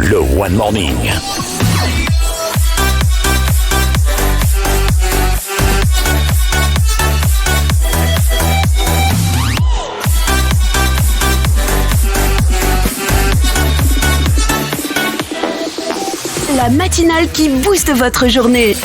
Le One Morning. La matinale qui booste votre journée.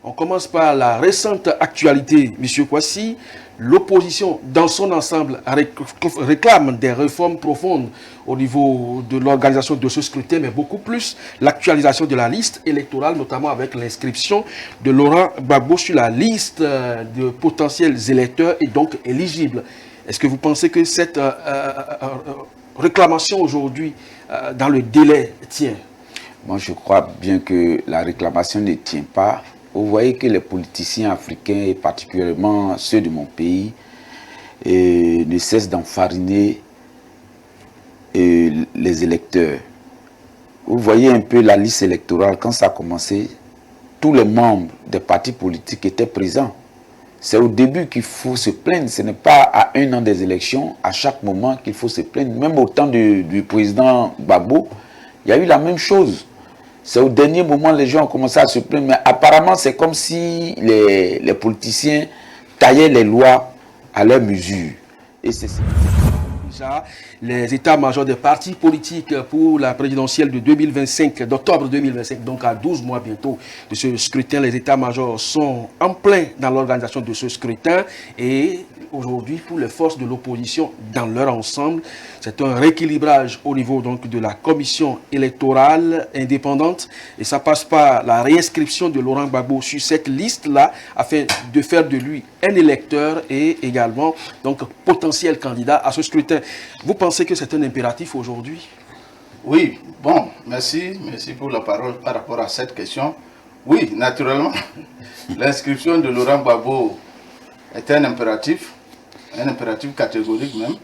On commence par la récente actualité, M. Kwasi. L'opposition, dans son ensemble, réclame des réformes profondes au niveau de l'organisation de ce scrutin, mais beaucoup plus l'actualisation de la liste électorale, notamment avec l'inscription de Laurent Gbagbo sur la liste de potentiels électeurs et donc éligibles. Est-ce que vous pensez que cette réclamation aujourd'hui, dans le délai, tient? Moi, je crois bien que la réclamation ne tient pas. Vous voyez que les politiciens africains, et particulièrement ceux de mon pays, ne cessent d'enfariner les électeurs. Vous voyez un peu la liste électorale, quand ça a commencé, tous les membres des partis politiques étaient présents. C'est au début qu'il faut se plaindre, ce n'est pas à un an des élections, à chaque moment qu'il faut se plaindre. Même au temps du président Gbagbo, il y a eu la même chose. C'est au dernier moment les gens ont commencé à se plaindre. Mais apparemment, c'est comme si les politiciens taillaient les lois à leur mesure. Et c'est ça. Déjà, les états-majors des partis politiques pour la présidentielle de 2025, d'octobre 2025, donc à 12 mois bientôt de ce scrutin, les états-majors sont en plein dans l'organisation de ce scrutin. Et aujourd'hui, pour les forces de l'opposition dans leur ensemble, c'est un rééquilibrage au niveau donc de la commission électorale indépendante. Et ça passe par la réinscription de Laurent Gbagbo sur cette liste-là afin de faire de lui un électeur et également donc potentiel candidat à ce scrutin. Vous pensez que c'est un impératif aujourd'hui? Oui, bon, merci pour la parole par rapport à cette question. Oui, naturellement, l'inscription de Laurent Gbagbo est un impératif catégorique même.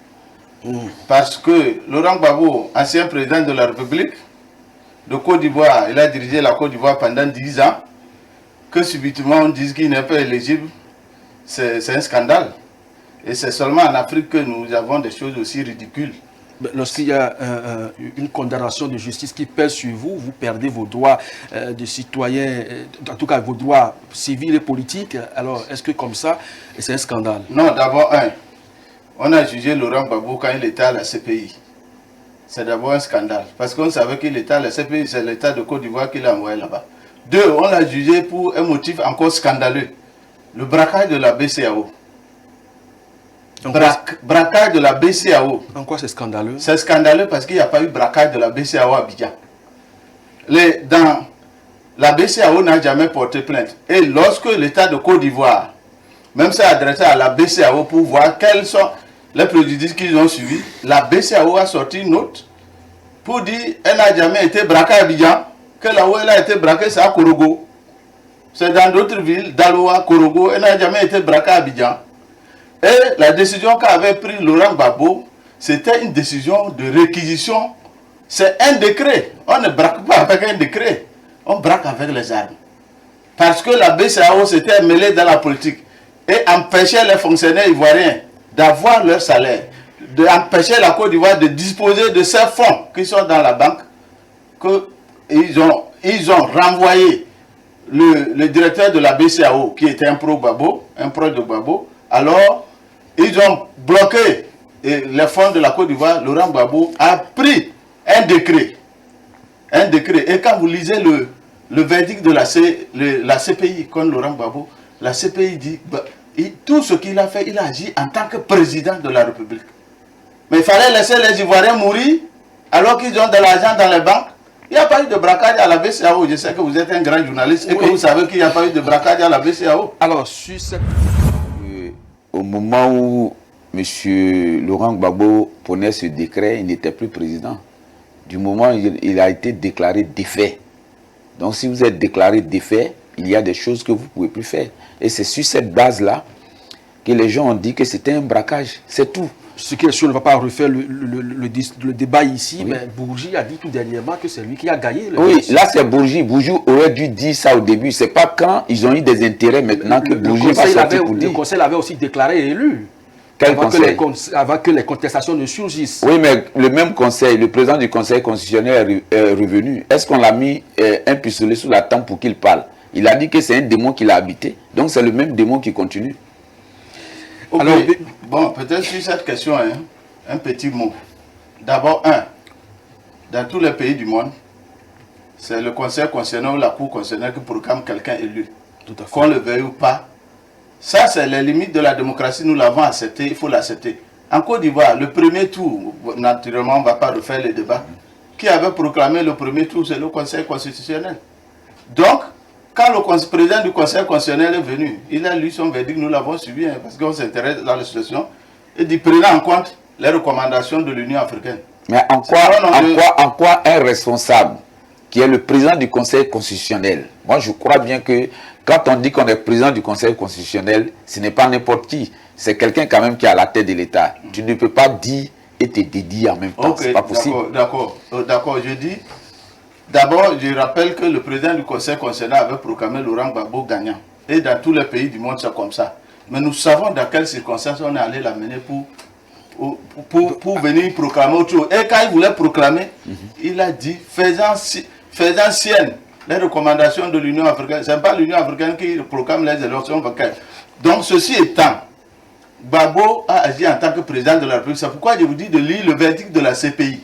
Parce que Laurent Gbagbo, ancien président de la République de Côte d'Ivoire, il a dirigé la Côte d'Ivoire pendant 10 ans, que subitement on dise qu'il n'est pas éligible, c'est un scandale. Et c'est seulement en Afrique que nous avons des choses aussi ridicules. Lorsqu'il y a une condamnation de justice qui pèse sur vous, vous perdez vos droits de citoyen, en tout cas vos droits civils et politiques. Alors, est-ce que comme ça, c'est un scandale? Non, d'abord, on a jugé Laurent Gbagbo quand il était à la CPI. C'est d'abord un scandale. Parce qu'on savait qu'il était à la CPI, c'est l'État de Côte d'Ivoire qui l'a envoyé là-bas. Deux, on l'a jugé pour un motif encore scandaleux. Le braquage de la BCEAO. Braquage de la BCEAO. En quoi c'est scandaleux? C'est scandaleux parce qu'il n'y a pas eu braquage de la BCEAO à Abidjan. La BCEAO n'a jamais porté plainte. Et lorsque l'État de Côte d'Ivoire même s'est adressé à la BCEAO pour voir quels sont les préjudices qu'ils ont subis, la BCEAO a sorti une note pour dire qu'elle n'a jamais été braquée à Abidjan, que là où elle a été braquée, c'est à Korogo. C'est dans d'autres villes, Daloa, Korogo, elle n'a jamais été braquée à Abidjan. Et la décision qu'avait prise Laurent Gbagbo, c'était une décision de réquisition. C'est un décret. On ne braque pas avec un décret. On braque avec les armes. Parce que la BCEAO s'était mêlée dans la politique et empêchait les fonctionnaires ivoiriens d'avoir leur salaire, d'empêcher la Côte d'Ivoire de disposer de ces fonds qui sont dans la banque, qu'ils ont renvoyé le directeur de la BCEAO, qui était un pro-Gbagbo, un proche de Gbagbo. Alors, ils ont bloqué les fonds de la Côte d'Ivoire. Laurent Gbagbo a pris un décret. Et quand vous lisez le verdict de la CPI contre Laurent Gbagbo, la CPI dit tout ce qu'il a fait, il a agi en tant que président de la République. Mais il fallait laisser les Ivoiriens mourir alors qu'ils ont de l'argent dans les banques. Il n'y a pas eu de braquage à la BCEAO. Je sais que vous êtes un grand journaliste et que vous savez qu'il n'y a pas eu de braquage à la BCEAO. Alors, sur cette... Au moment où M. Laurent Gbagbo prenait ce décret, il n'était plus président. Du moment où il a été déclaré défait. Donc si vous êtes déclaré défait, il y a des choses que vous ne pouvez plus faire. Et c'est sur cette base-là que les gens ont dit que c'était un braquage. C'est tout. Ce qui est sûr, on ne va pas refaire le débat ici, mais Bourgi a dit tout dernièrement que c'est lui qui a gagné. Oui, là c'est Bourgi. Bourgi aurait dû dire ça au début. C'est pas quand ils ont eu des intérêts maintenant que Bourgi va sortir pour dire. Le conseil l'avait aussi déclaré élu. Quel conseil? Avant que les contestations ne surgissent. Oui, mais le même conseil, le président du conseil constitutionnel est revenu. Est-ce qu'on l'a mis un pistolet sous la tempe pour qu'il parle? Il a dit que c'est un démon qui l'a habité. Donc c'est le même démon qui continue. Okay. Alors, bon, peut-être sur cette question, hein, un petit mot. D'abord, dans tous les pays du monde, c'est le conseil constitutionnel ou la cour constitutionnelle qui proclame quelqu'un élu. Qu'on le veuille ou pas. Ça, c'est les limites de la démocratie. Nous l'avons accepté, il faut l'accepter. En Côte d'Ivoire, le premier tour, naturellement, on ne va pas refaire les débats. Qui avait proclamé le premier tour, c'est le conseil constitutionnel. Donc, quand le président du conseil constitutionnel est venu, il a lu son verdict, nous l'avons suivi, hein, parce qu'on s'intéresse dans la situation, et dit prenant en compte les recommandations de l'Union africaine. Mais en quoi un responsable, qui est le président du conseil constitutionnel, moi je crois bien que quand on dit qu'on est président du conseil constitutionnel, ce n'est pas n'importe qui, c'est quelqu'un quand même qui est à la tête de l'État. Tu ne peux pas dire et te dédier en même temps, okay, c'est pas possible. D'accord, je dis... D'abord, je rappelle que le président du conseil constitutionnel avait proclamé Laurent Gbagbo gagnant. Et dans tous les pays du monde, c'est comme ça. Mais nous savons dans quelles circonstances on est allé l'amener pour venir proclamer autre chose. Et quand il voulait proclamer, il a dit, faisant sienne les recommandations de l'Union africaine. Ce n'est pas l'Union africaine qui proclame les élections vainqueurs. Donc, ceci étant, Gbagbo a agi en tant que président de la République. C'est pourquoi je vous dis de lire le verdict de la CPI.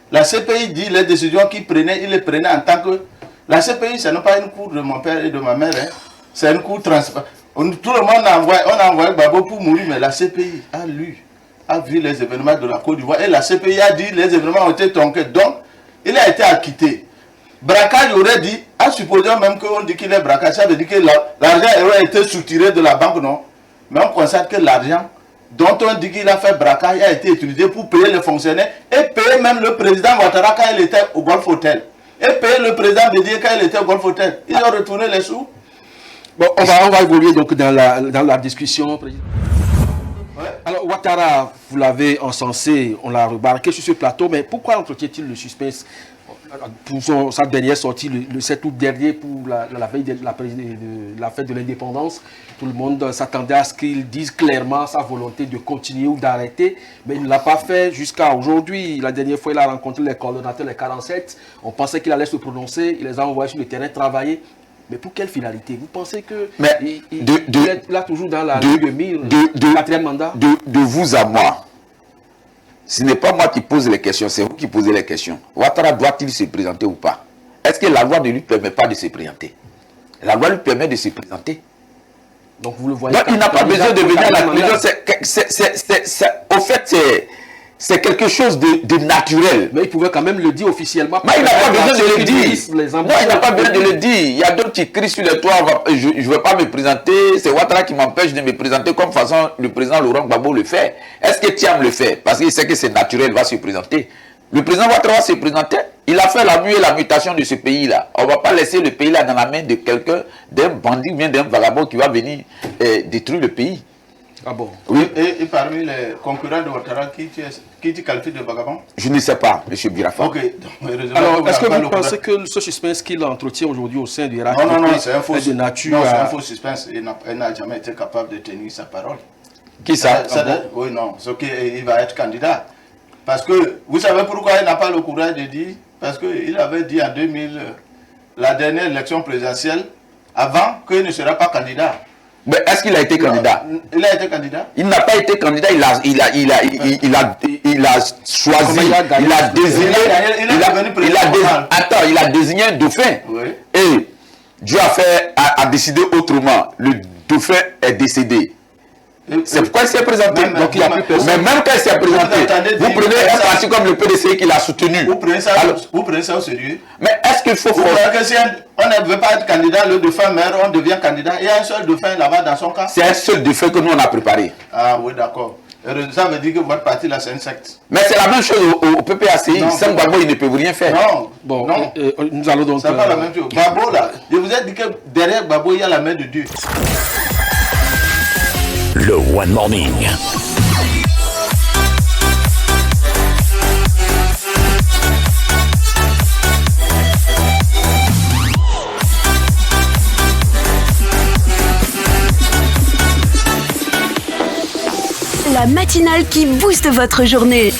La CPI dit les décisions qu'il prenait, il les prenait en tant que... La CPI, ce n'est pas une cour de mon père et de ma mère. Hein. C'est une cour transparente. Tout le monde a envoyé Gbagbo pour mourir, mais la CPI a vu les événements de la Côte d'Ivoire. Et la CPI a dit les événements ont été tronqués. Donc, il a été acquitté. Braquage aurait dit, en supposant même qu'on dit qu'il est braquage, ça veut dire que l'argent aurait été soutiré de la banque, non? Mais on constate que l'argent dont on dit qu'il a fait braquage a été utilisé pour payer les fonctionnaires et payer même le président Ouattara quand il était au Golf Hotel. Et payer le président Bédié quand il était au Golf Hotel. Ils ont retourné les sous. Bon, on va évoluer donc dans la discussion, président. Ouais. Alors, Ouattara, vous l'avez encensé, on l'a remarqué sur ce plateau, mais pourquoi entretient-il le suspense pour sa dernière sortie le 7 août dernier pour la veille de la fête de l'indépendance? Tout le monde s'attendait à ce qu'il dise clairement sa volonté de continuer ou d'arrêter, mais il ne l'a pas fait jusqu'à aujourd'hui. La dernière fois, il a rencontré les coordonnateurs, les 47. On pensait qu'il allait se prononcer, il les a envoyés sur le terrain travailler. Mais pour quelle finalité? Vous pensez que il est là toujours dans la ligne de mire, le quatrième mandat? De vous à moi. Ce n'est pas moi qui pose les questions, c'est vous qui posez les questions. Ouattara doit-il se présenter ou pas? Est-ce que la loi ne lui permet pas de se présenter? La loi lui permet de se présenter. Donc vous le voyez. Donc il n'a pas besoin de venir à la télévision. Au fait, c'est quelque chose de naturel. Mais il pouvait quand même le dire officiellement. Mais il n'a pas besoin de le dire. Non, il n'a pas besoin de le dire. Il y a d'autres qui crient sur les toits, je ne veux pas me présenter. C'est Ouattara qui m'empêche de me présenter comme façon le président Laurent Gbagbo le fait. Est-ce que Thiam le fait? Parce qu'il sait que c'est naturel, il va se présenter. Le président Ouattara va se présenter. Il a fait la mue et la mutation de ce pays-là. On ne va pas laisser le pays-là dans la main de quelqu'un, d'un bandit ou bien d'un vagabond qui va venir détruire le pays. Ah bon? Oui. Et parmi les concurrents de Ouattara, qui tu qualifies de vagabond? Je ne sais pas, M. Birafa. Ok. Alors, est-ce que vous pensez que ce suspense qu'il entretient aujourd'hui au sein du RHDP non, c'est un faux de nature? Non, c'est un faux suspense. Il n'a jamais été capable de tenir sa parole. Qui ça? Oui, non. Ce qu'il va être candidat. Parce que, vous savez pourquoi il n'a pas le courage de dire? Parce qu'il avait dit en 2000, la dernière élection présidentielle, avant qu'il ne sera pas candidat. Mais est-ce qu'il a été candidat? Il a été candidat? Il n'a pas été candidat, il a choisi, il a désigné, il a désigné un dauphin. Oui. Et Dieu a décidé autrement. Le dauphin est décédé. C'est pourquoi il s'est présenté. Mais même quand il s'est présenté, vous prenez un parti comme le PDC qui l'a soutenu. Vous prenez ça au sérieux? Mais est-ce qu'il faut... Vous croyez que si on ne veut pas être candidat, le dauphin meurt, on devient candidat. Il y a un seul dauphin là-bas dans son cas. C'est un seul dauphin que nous on a préparé. Ah oui, d'accord. Ça veut dire que votre parti là c'est un secte. Mais c'est la même chose au PPACI. Sans Gbagbo, il ne peut rien faire. Non, bon, non. Nous allons donc... C'est pas la même chose. Gbagbo là, je vous ai dit que derrière Gbagbo, il y a la main de Dieu. Le One Morning. La matinale qui booste votre journée.